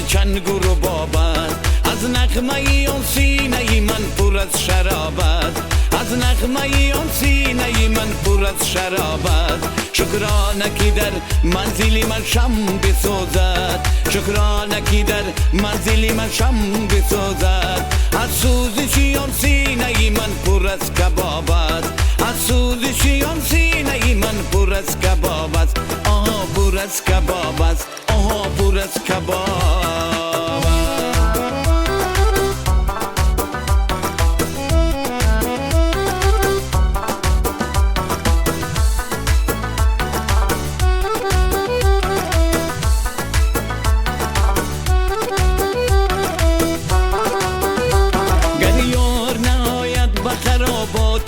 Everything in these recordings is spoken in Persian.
چنگور و بابت از نغمه اون سینه من پر از شرابت از نغمه اون سینه من پر از شرابت شکرانه که در منزل من شم بسوزد شکرانه که در منزل من شم بسوزد از سوزش اون سینه من پر از کبابت از سوزش اون سینه من پر از کبابت آها پر از کبابت آها پر از کبابت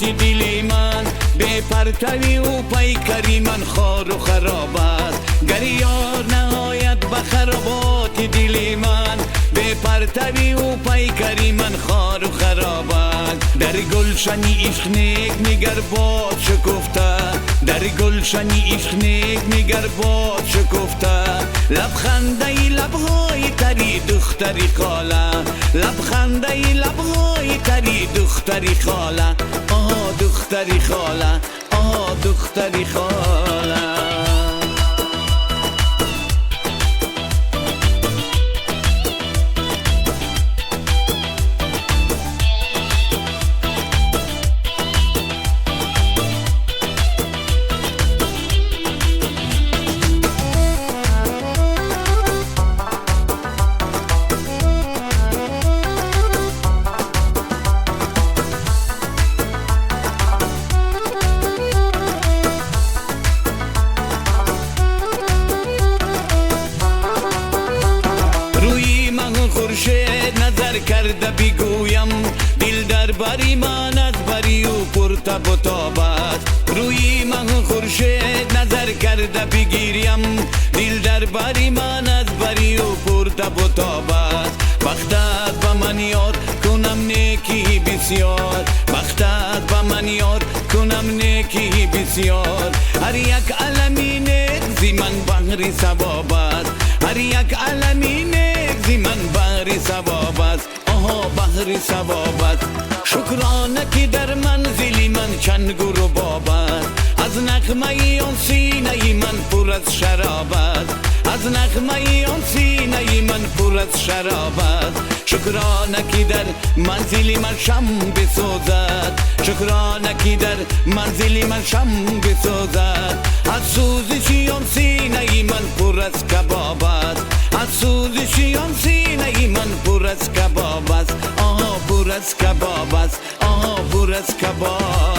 دلی من به پرتوی او پیکری من خار و خراب است گر یار نهایت به خرابات دلی من به پرتوی او پیکری من خار و خراب است در گلشنی عشق نیک نگر باد شکفته در گلشنی عشق نیک نگر باد شکفته لبخنده لبهای تری دختری خاله لبخنده لبهای تری دختری خاله آها دختری خاله آها دختری خاله نظر کرده بگویم دل در بری من از بری او پرتب و تابت روی من خورشید نظر کرده بگیریم دل در بری من از بری او پرتب و تابت بختت به من یاد کنم نیکی بسیار بختت به من یاد کنم نیکی بسیار هر یک علمی نیک زی من بحر ثوابت هر یک علمی نیک زی من بحر ثوابت آها بحر ثوابت شکرانه که در منزل من چنگور و بابت از نغمه اون سینه من پر از شرابت از نغمه اون سینه من پر از شرابت شکرانه که در منزل من شم بسوزد شکرانه که در منزل من شم بسوزد از سوزش اون سینه من پر از کبابت از سوزش اون سینه من پر از کبابت آها پر از کبابت آها پر از کبابت